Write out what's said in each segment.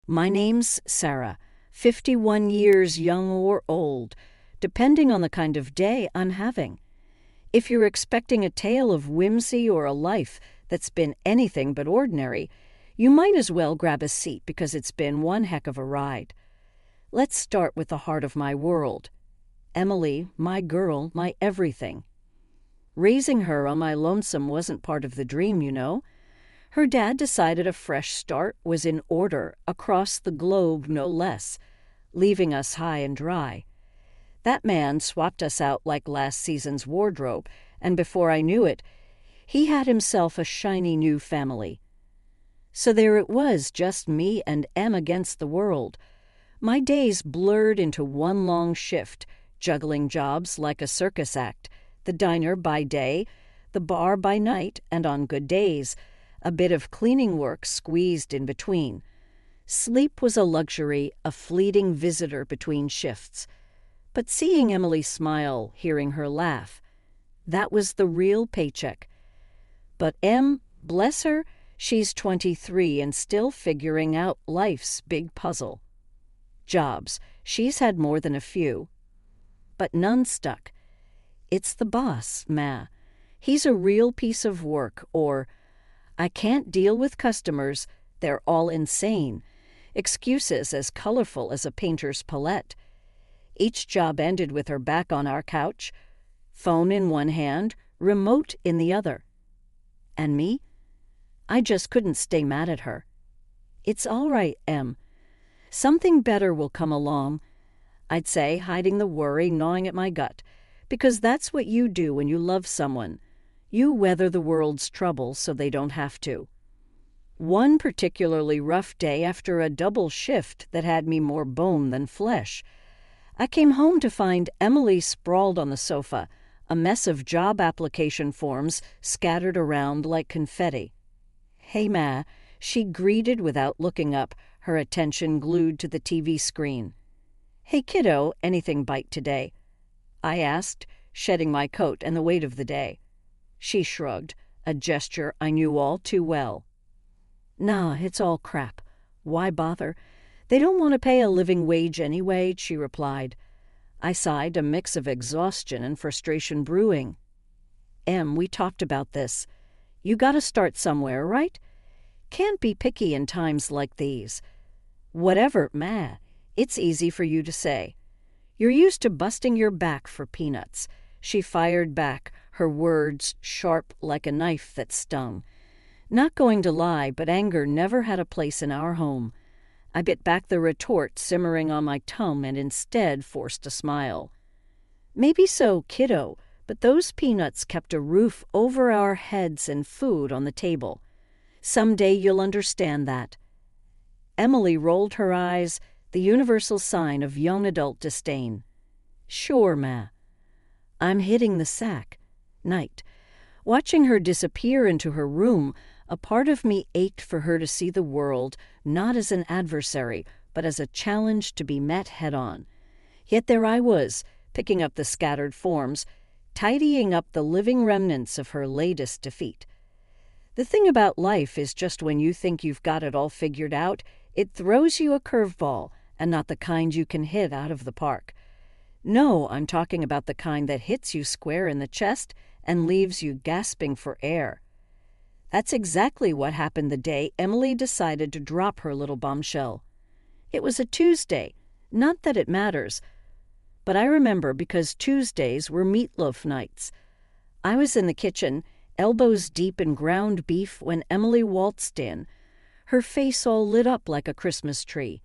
My name's Sarah, 51 years young or old, depending on the kind of day I'm having. If you're expecting a tale of whimsy or a life that's been anything but ordinary, you might as well grab a seat because it's been one heck of a ride. Let's start with the heart of my world. Emily, my girl, my everything. Raising her on my lonesome wasn't part of the dream, you know. Her dad decided a fresh start was in order, across the globe no less, leaving us high and dry. That man swapped us out like last season's wardrobe, and before I knew it, he had himself a shiny new family. So there it was, just me and Em against the world. My days blurred into one long shift, juggling jobs like a circus act, the diner by day, the bar by night, and on good days, a bit of cleaning work squeezed in between. Sleep was a luxury, a fleeting visitor between shifts. But seeing Emily smile, hearing her laugh, that was the real paycheck. But Em, bless her, she's 23 and still figuring out life's big puzzle. Jobs, she's had more than a few, but none stuck. It's the boss, Ma. He's a real piece of work, or I can't deal with customers, they're all insane. Excuses as colorful as a painter's palette. Each job ended with her back on our couch, phone in one hand, remote in the other. And me? I just couldn't stay mad at her. It's all right, Em. Something better will come along, I'd say, hiding the worry gnawing at my gut, because that's what you do when you love someone. You weather the world's troubles so they don't have to. One particularly rough day after a double shift that had me more bone than flesh, I came home to find Emily sprawled on the sofa, a mess of job application forms scattered around like confetti. "Hey, Ma," she greeted without looking up, her attention glued to the TV screen. "Hey, kiddo, anything bite today?" I asked, shedding my coat and the weight of the day. She shrugged, a gesture I knew all too well. "Nah, it's all crap. Why bother? They don't want to pay a living wage anyway," she replied. I sighed, a mix of exhaustion and frustration brewing. "Em, we talked about this. You gotta start somewhere, right? Can't be picky in times like these. Whatever, Ma, it's easy for you to say. You're used to busting your back for peanuts." She fired back, her words sharp like a knife that stung. Not going to lie, but anger never had a place in our home. I bit back the retort simmering on my tongue and instead forced a smile. "Maybe so, kiddo, but those peanuts kept a roof over our heads and food on the table. Someday you'll understand that." Emily rolled her eyes, the universal sign of young adult disdain. "Sure, Ma." I'm hitting the sack. Night. Watching her disappear into her room, a part of me ached for her to see the world not as an adversary, but as a challenge to be met head-on. Yet there I was, picking up the scattered forms, tidying up the living remnants of her latest defeat. The thing about life is just when you think you've got it all figured out, it throws you a curveball, and not the kind you can hit out of the park. No, I'm talking about the kind that hits you square in the chest and leaves you gasping for air. That's exactly what happened the day Emily decided to drop her little bombshell. It was a Tuesday, not that it matters, but I remember because Tuesdays were meatloaf nights. I was in the kitchen, elbows deep in ground beef, when Emily waltzed in, her face all lit up like a Christmas tree.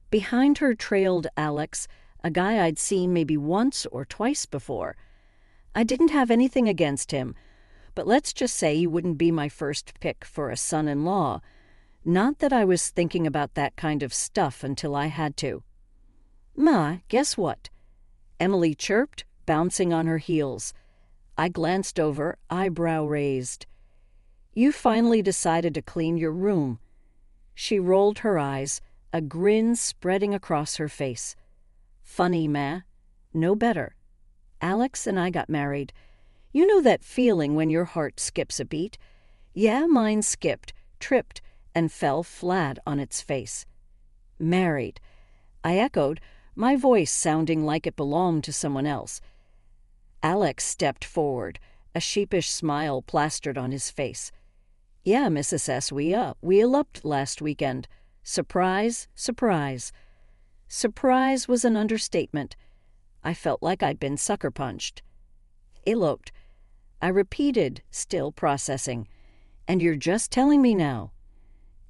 Behind her trailed Alex, a guy I'd seen maybe once or twice before. I didn't have anything against him, but let's just say he wouldn't be my first pick for a son-in-law. Not that I was thinking about that kind of stuff until I had to. "Ma, guess what?" Emily chirped, bouncing on her heels. I glanced over, eyebrow raised. "You finally decided to clean your room." She rolled her eyes, a grin spreading across her face. "Funny, Ma. No better. Alex and I got married. You know that feeling when your heart skips a beat? Yeah, mine skipped, tripped, and fell flat on its face. Married. I echoed, my voice sounding like it belonged to someone else. Alex stepped forward, a sheepish smile plastered on his face. Yeah, Mrs. S., we eloped last weekend. Surprise, surprise. Surprise was an understatement. I felt like I'd been sucker punched. Eloped. I repeated, still processing. And you're just telling me now.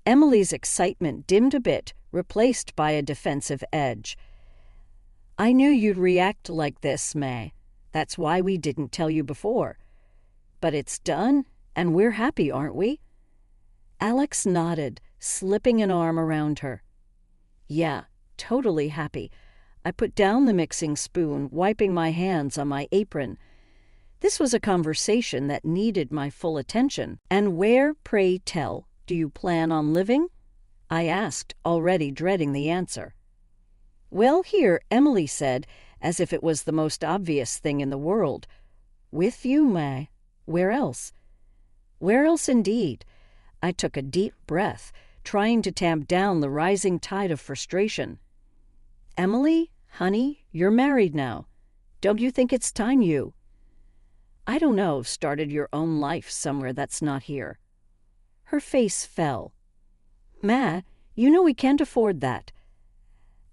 Emily's excitement dimmed a bit, replaced by a defensive edge. I knew you'd react like this, May. That's why we didn't tell you before. But it's done, and we're happy, aren't we? Alex nodded, slipping an arm around her. Yeah, totally happy. I put down the mixing spoon, wiping my hands on my apron. This was a conversation that needed my full attention. And where, pray tell, do you plan on living? I asked, already dreading the answer. Well, here, Emily said, as if it was the most obvious thing in the world. With you, May. Where else? Where else indeed? I took a deep breath, trying to tamp down the rising tide of frustration. Emily, honey, you're married now. Don't you think it's time you? I don't know, started your own life somewhere that's not here. Her face fell. Ma, you know we can't afford that.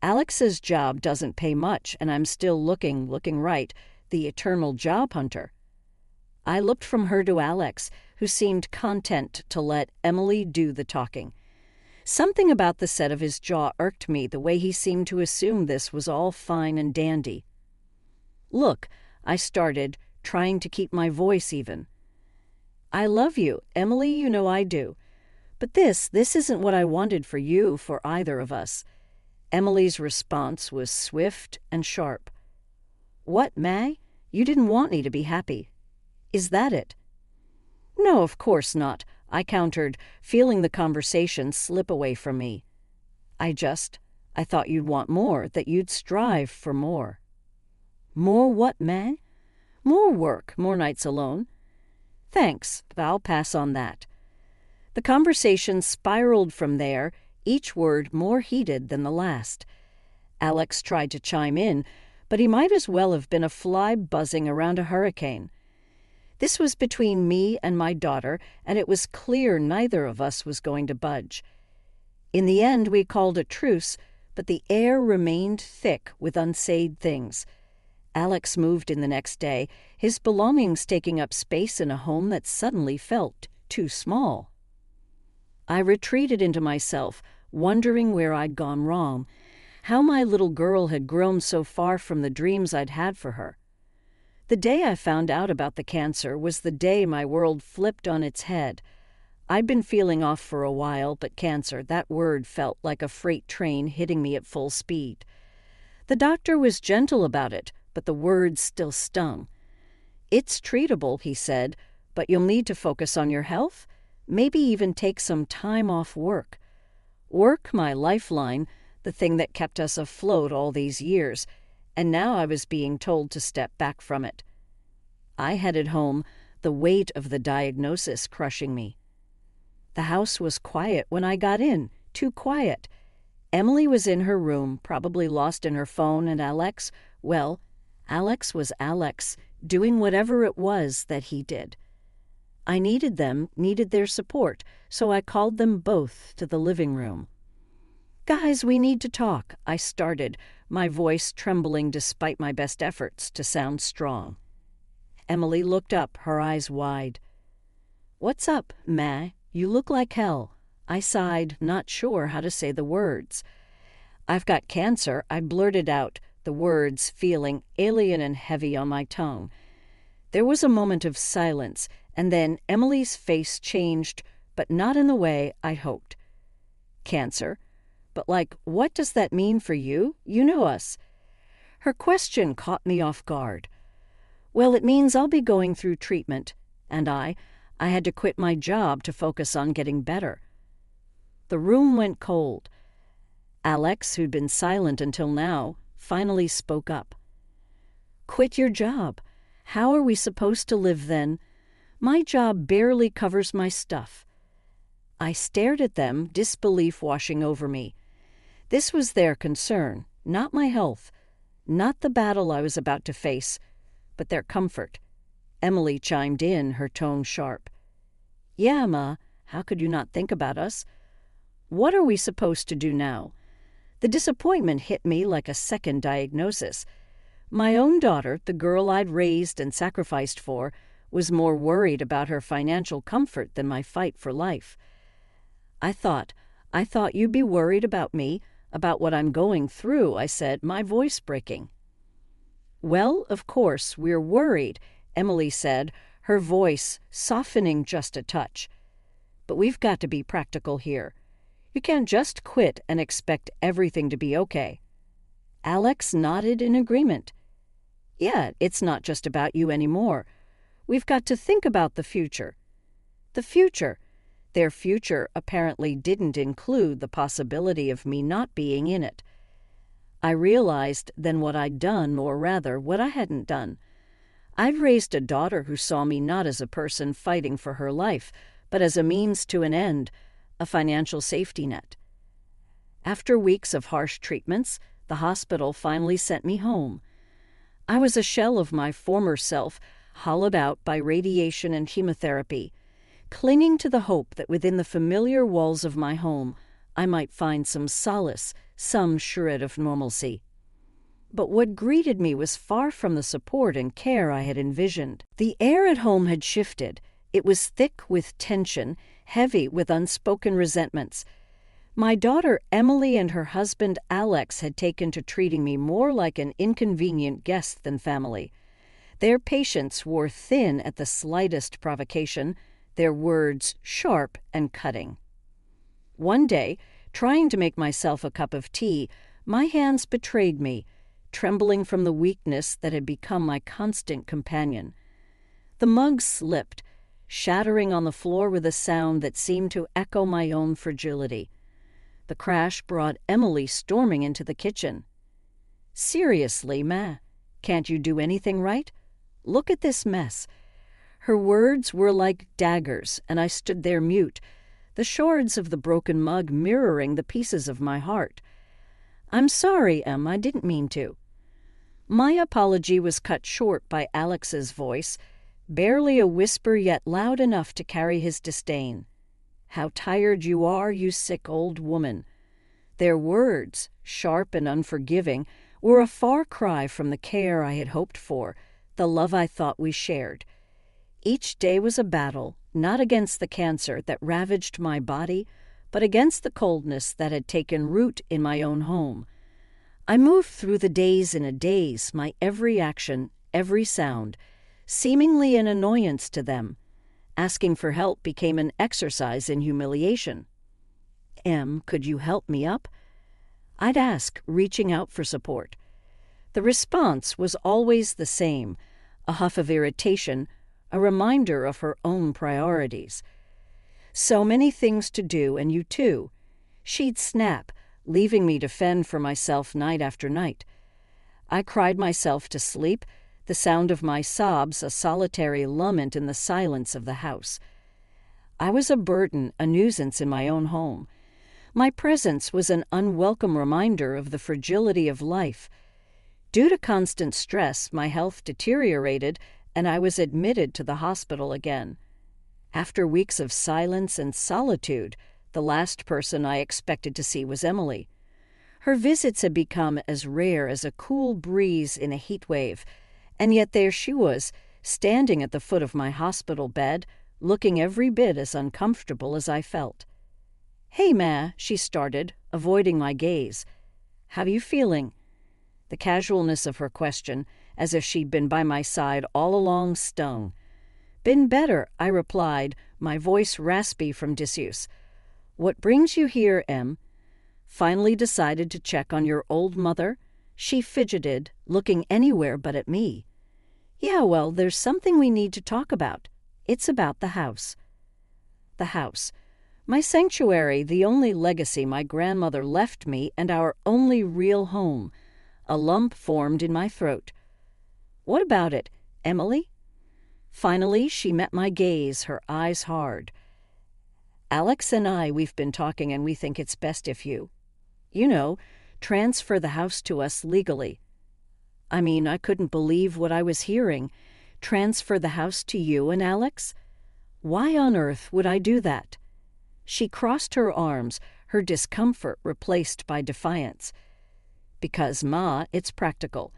Alex's job doesn't pay much, and I'm still looking right, the eternal job hunter. I looked from her to Alex, who seemed content to let Emily do the talking. Something about the set of his jaw irked me, the way he seemed to assume this was all fine and dandy. Look, I started, trying to keep my voice even. I love you, Emily, you know I do. But this isn't what I wanted for you, for either of us. Emily's response was swift and sharp. What, May? You didn't want me to be happy. Is that it? No, of course not, I countered, feeling the conversation slip away from me. I thought you'd want more, that you'd strive for more. More what, May? More work, more nights alone. Thanks, but I'll pass on that. The conversation spiraled from there, each word more heated than the last. Alex tried to chime in, but he might as well have been a fly buzzing around a hurricane. This was between me and my daughter, and it was clear neither of us was going to budge. In the end, we called a truce, but the air remained thick with unsaid things. Alex moved in the next day, his belongings taking up space in a home that suddenly felt too small. I retreated into myself, wondering where I'd gone wrong, how my little girl had grown so far from the dreams I'd had for her. The day I found out about the cancer was the day my world flipped on its head. I'd been feeling off for a while, but cancer, that word felt like a freight train hitting me at full speed. The doctor was gentle about it, but the words still stung. It's treatable, he said, but you'll need to focus on your health, maybe even take some time off work. Work, my lifeline, the thing that kept us afloat all these years, and now I was being told to step back from it. I headed home, the weight of the diagnosis crushing me. The house was quiet when I got in, too quiet. Emily was in her room, probably lost in her phone, and Alex, well, Alex was Alex, doing whatever it was that he did. I needed them, needed their support, so I called them both to the living room. Guys, we need to talk, I started, my voice trembling despite my best efforts to sound strong. Emily looked up, her eyes wide. What's up, Ma? You look like hell. I sighed, not sure how to say the words. I've got cancer, I blurted out, the words feeling alien and heavy on my tongue. There was a moment of silence, and then Emily's face changed, but not in the way I'd hoped. Cancer? But what does that mean for you? You know us. Her question caught me off guard. Well, it means I'll be going through treatment, and I had to quit my job to focus on getting better. The room went cold. Alex, who'd been silent until now, finally spoke up. Quit your job? How are we supposed to live then? My job barely covers my stuff. I stared at them, disbelief washing over me. This was their concern, not my health, not the battle I was about to face, but their comfort. Emily chimed in, her tone sharp. Yeah, Ma, how could you not think about us? What are we supposed to do now? The disappointment hit me like a second diagnosis. My own daughter, the girl I'd raised and sacrificed for, was more worried about her financial comfort than my fight for life. I thought you'd be worried about me, about what I'm going through, I said, my voice breaking. Well, of course, we're worried, Emily said, her voice softening just a touch. But we've got to be practical here. You can't just quit and expect everything to be okay. Alex nodded in agreement. Yeah, it's not just about you anymore. We've got to think about the future. The future. Their future apparently didn't include the possibility of me not being in it. I realized then what I'd done, or rather, what I hadn't done. I'd raised a daughter who saw me not as a person fighting for her life, but as a means to an end, a financial safety net. After weeks of harsh treatments, the hospital finally sent me home. I was a shell of my former self, hollowed out by radiation and chemotherapy, clinging to the hope that within the familiar walls of my home I might find some solace, some shred of normalcy. But what greeted me was far from the support and care I had envisioned. The air at home had shifted. It was thick with tension, heavy with unspoken resentments. My daughter Emily and her husband Alex had taken to treating me more like an inconvenient guest than family. Their patience wore thin at the slightest provocation, their words sharp and cutting. One day, trying to make myself a cup of tea, my hands betrayed me, trembling from the weakness that had become my constant companion. The mug slipped, shattering on the floor with a sound that seemed to echo my own fragility. The crash brought Emily storming into the kitchen. Seriously, Ma, can't you do anything right? Look at this mess. Her words were like daggers, and I stood there mute, the shards of the broken mug mirroring the pieces of my heart. I'm sorry, Em, I didn't mean to. My apology was cut short by Alex's voice, barely a whisper yet loud enough to carry his disdain. How tired you are, you sick old woman. Their words, sharp and unforgiving, were a far cry from the care I had hoped for, the love I thought we shared. Each day was a battle, not against the cancer that ravaged my body, but against the coldness that had taken root in my own home. I moved through the days in a daze, my every action, every sound, seemingly an annoyance to them. Asking for help became an exercise in humiliation. Em, could you help me up? I'd ask, reaching out for support. The response was always the same, a huff of irritation, a reminder of her own priorities. So many things to do, and you too. She'd snap, leaving me to fend for myself night after night. I cried myself to sleep, the sound of my sobs a solitary lament in the silence of the house. I was a burden, a nuisance in my own home. My presence was an unwelcome reminder of the fragility of life. Due to constant stress, my health deteriorated, and I was admitted to the hospital again. After weeks of silence and solitude, the last person I expected to see was Emily. Her visits had become as rare as a cool breeze in a heat wave, and yet there she was, standing at the foot of my hospital bed, looking every bit as uncomfortable as I felt. "Hey, Ma," she started, avoiding my gaze. "How you feeling?" The casualness of her question, as if she'd been by my side all along, stung. "Been better," I replied, my voice raspy from disuse. "What brings you here, Em?" "Finally decided to check on your old mother?" She fidgeted, looking anywhere but at me. "Yeah, well, there's something we need to talk about. It's about the house." The house. My sanctuary, the only legacy my grandmother left me, and our only real home. A lump formed in my throat. "What about it, Emily?" Finally, she met my gaze, her eyes hard. "Alex and we've been talking, and we think it's best if you—" You know, transfer the house to us legally. I mean, I couldn't believe what I was hearing. Transfer the house to you and Alex? Why on earth would I do that? She crossed her arms, her discomfort replaced by defiance. Because, Ma, it's practical.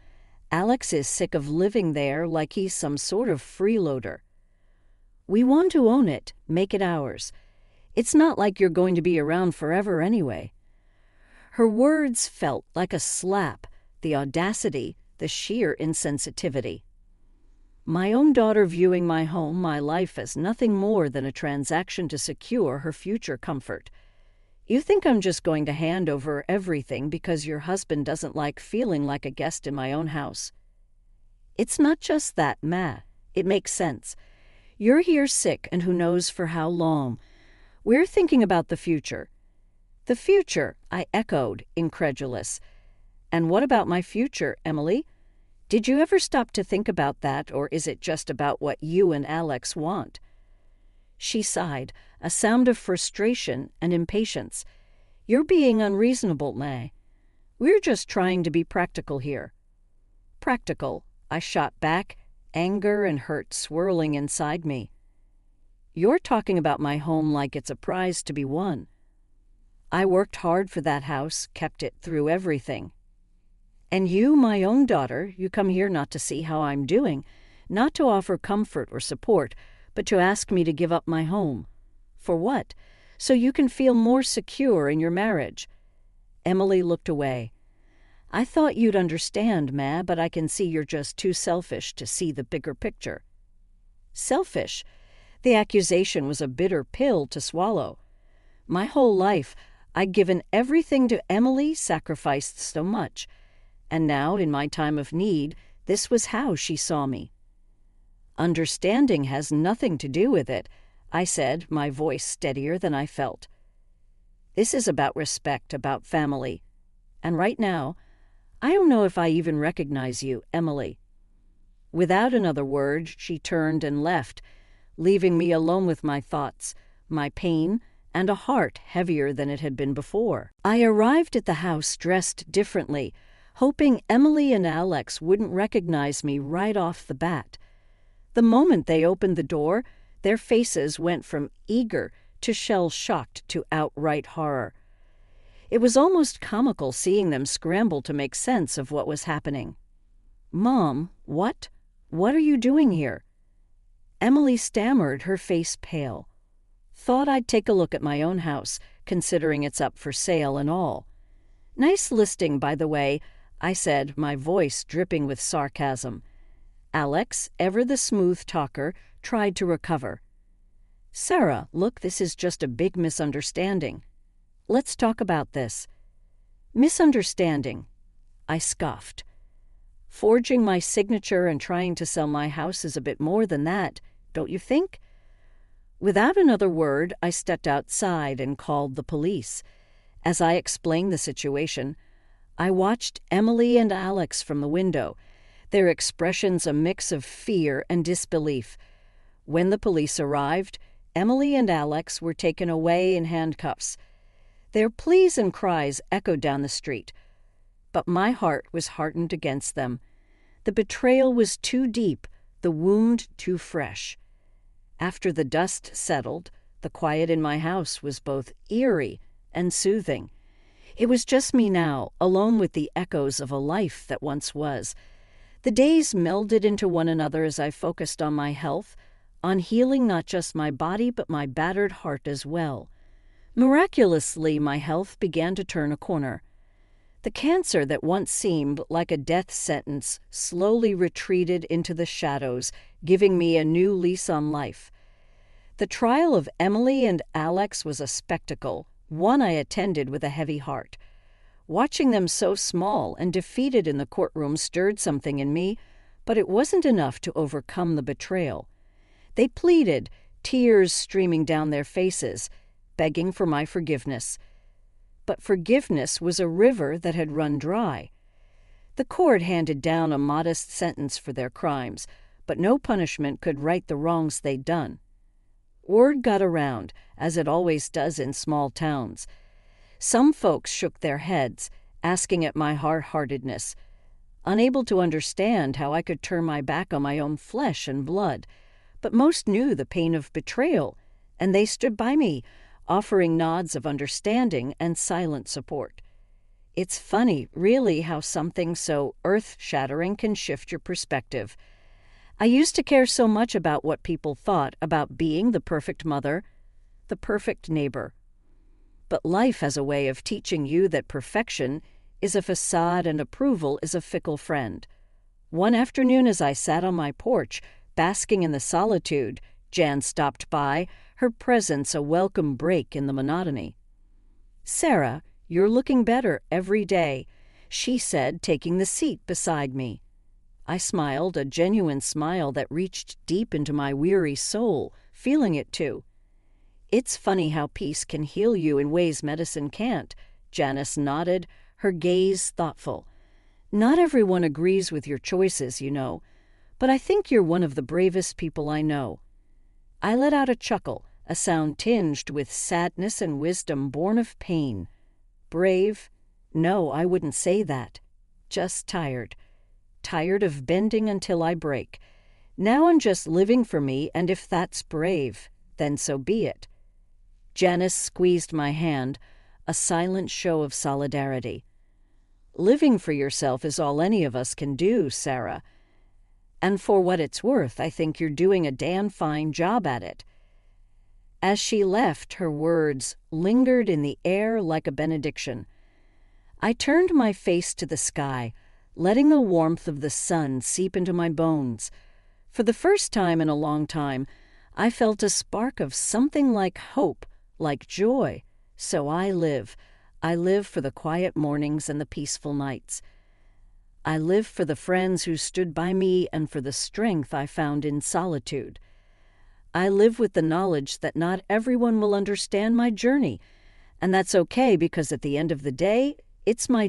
Alex is sick of living there like he's some sort of freeloader. We want to own it, make it ours. It's not like you're going to be around forever anyway. Her words felt like a slap, the audacity, the sheer insensitivity. My own daughter viewing my home, my life, as nothing more than a transaction to secure her future comfort. You think I'm just going to hand over everything because your husband doesn't like feeling like a guest in my own house? It's not just that, Ma. It makes sense. You're here sick, and who knows for how long. We're thinking about the future. The future, I echoed, incredulous. And what about my future, Emily? Did you ever stop to think about that, or is it just about what you and Alex want? She sighed, a sound of frustration and impatience. You're being unreasonable, May. We're just trying to be practical here. Practical, I shot back, anger and hurt swirling inside me. You're talking about my home like it's a prize to be won. I worked hard for that house, kept it through everything. And you, my own daughter, you come here not to see how I'm doing, not to offer comfort or support, but to ask me to give up my home. For what? So you can feel more secure in your marriage. Emily looked away. I thought you'd understand, Ma, but I can see you're just too selfish to see the bigger picture. Selfish? The accusation was a bitter pill to swallow. My whole life, I'd given everything to Emily, sacrificed so much. And now, in my time of need, this was how she saw me. Understanding has nothing to do with it, I said, my voice steadier than I felt. This is about respect, about family. And right now, I don't know if I even recognize you, Emily. Without another word, she turned and left, leaving me alone with my thoughts, my pain, and a heart heavier than it had been before. I arrived at the house dressed differently, hoping Emily and Alex wouldn't recognize me right off the bat. The moment they opened the door, their faces went from eager to shell-shocked to outright horror. It was almost comical seeing them scramble to make sense of what was happening. Mom, what? What are you doing here? Emily stammered, her face pale. Thought I'd take a look at my own house, considering it's up for sale and all. Nice listing, by the way, I said, my voice dripping with sarcasm. Alex, ever the smooth talker, tried to recover. Sarah, look, this is just a big misunderstanding. Let's talk about this. Misunderstanding, I scoffed. Forging my signature and trying to sell my house is a bit more than that, don't you think? Without another word, I stepped outside and called the police. As I explained the situation, I watched Emily and Alex from the window, their expressions a mix of fear and disbelief. When the police arrived, Emily and Alex were taken away in handcuffs. Their pleas and cries echoed down the street. But my heart was hardened against them. The betrayal was too deep, the wound too fresh. After the dust settled, the quiet in my house was both eerie and soothing. It was just me now, alone with the echoes of a life that once was. The days melded into one another as I focused on my health, on healing not just my body but my battered heart as well. Miraculously, my health began to turn a corner. The cancer that once seemed like a death sentence slowly retreated into the shadows, giving me a new lease on life. The trial of Emily and Alex was a spectacle, one I attended with a heavy heart. Watching them so small and defeated in the courtroom stirred something in me, but it wasn't enough to overcome the betrayal. They pleaded, tears streaming down their faces, begging for my forgiveness. But forgiveness was a river that had run dry. The court handed down a modest sentence for their crimes, but no punishment could right the wrongs they'd done. Word got around, as it always does in small towns. Some folks shook their heads, asking at my hard-heartedness, unable to understand how I could turn my back on my own flesh and blood. But most knew the pain of betrayal, and they stood by me, offering nods of understanding and silent support. It's funny, really, how something so earth-shattering can shift your perspective. I used to care so much about what people thought about being the perfect mother, the perfect neighbor. But life has a way of teaching you that perfection is a facade and approval is a fickle friend. One afternoon, as I sat on my porch, basking in the solitude, Jan stopped by, her presence a welcome break in the monotony. "Sarah, you're looking better every day," she said, taking the seat beside me. I smiled, a genuine smile that reached deep into my weary soul, feeling it too. "It's funny how peace can heal you in ways medicine can't," Janice nodded, her gaze thoughtful. "Not everyone agrees with your choices, you know, but I think you're one of the bravest people I know." I let out a chuckle, a sound tinged with sadness and wisdom born of pain. Brave? No, I wouldn't say that. Just tired. Tired of bending until I break. Now I'm just living for me, and if that's brave, then so be it. Janice squeezed my hand, a silent show of solidarity. "Living for yourself is all any of us can do, Sarah. And for what it's worth, I think you're doing a damn fine job at it." As she left, her words lingered in the air like a benediction. I turned my face to the sky, letting the warmth of the sun seep into my bones. For the first time in a long time, I felt a spark of something like hope, like joy. So I live. I live for the quiet mornings and the peaceful nights. I live for the friends who stood by me and for the strength I found in solitude. I live with the knowledge that not everyone will understand my journey, and that's okay because at the end of the day, it's my